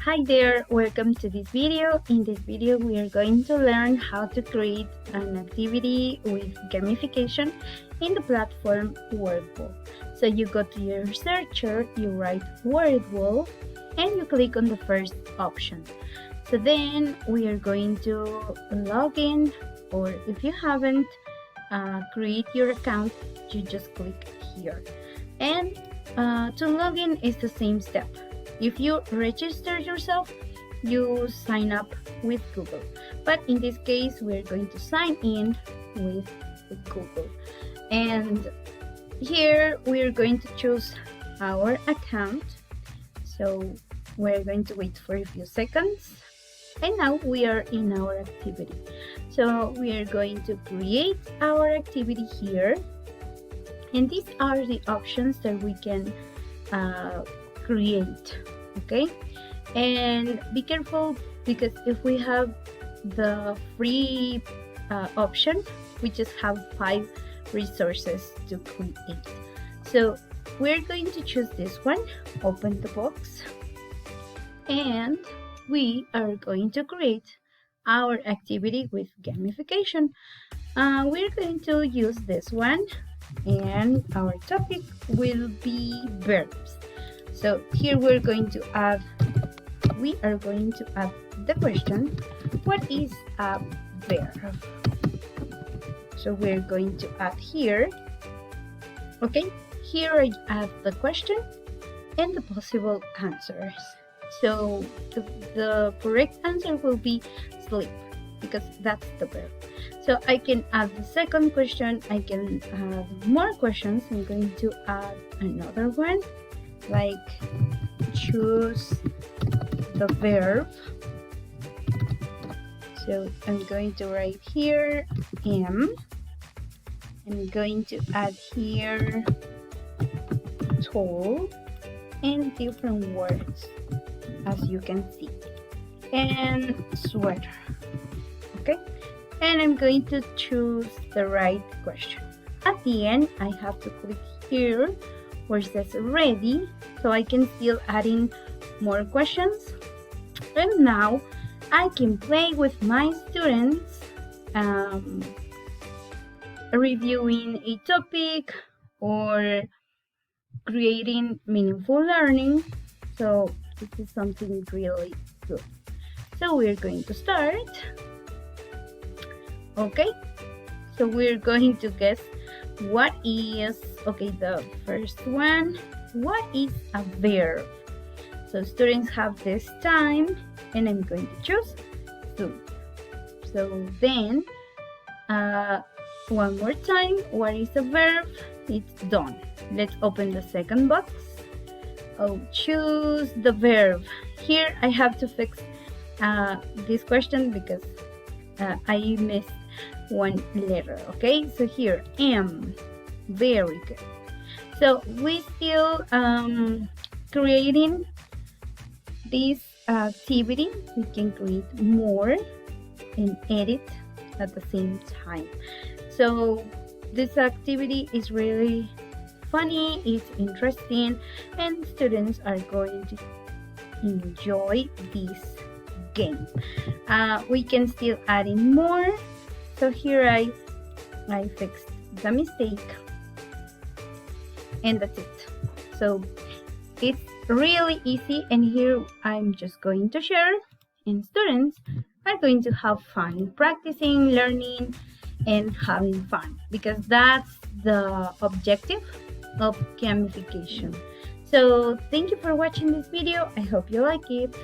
Hi there, welcome to this video. In this video we are going to learn how to create an activity with gamification in the platform Wordwall. So you go to your searcher, you write Wordwall and you click on the first option. So then we are going to log in, or if you haven't create your account, you just click here. And to log in is the same step. If you register yourself, you sign up with Google. But in this case, we're going to sign in with Google. And here we're going to choose our account. So we're going to wait for a few seconds. And now we are in our activity. So we are going to create our activity here. And these are the options that we can create. Okay, and be careful, because if we have the free option, we just have 5 resources to create. So we're going to choose this one, open the box, and we are going to create our activity with gamification. We're going to use this one, and our topic will be verbs. So here we are going to add the question, what is a verb? So we're going to add here. Okay, here I add the question and the possible answers. So the correct answer will be sleep, because that's the verb. So I can add the second question, I can add more questions. I'm going to add another one, like choose the verb. So I'm going to write here am. I'm going to add here told, and different words as you can see, and sweater. Okay, and I'm going to choose the right question. At the end I have to click here where it says ready, so I can still add in more questions. And now I can play with my students, reviewing a topic or creating meaningful learning. So this is something really good. So we're going to start. Okay, so we're going to guess what is, okay, the first one, what is a verb? So students have this time, and I'm going to choose soon. So then one more time, what is a verb? It's done. Let's open the second box. Oh, choose the verb. Here I have to fix this question because I missed one letter. Okay, so here am. Very good. So we still creating this activity. We can create more and edit at the same time. So this activity is really funny, it's interesting, and students are going to enjoy this game. We can still add in more. So here I fixed the mistake, and that's it. So it's really easy, and here I'm just going to share, and students are going to have fun practicing, learning, and having fun, because that's the objective of gamification. So thank you for watching this video. I hope you like it.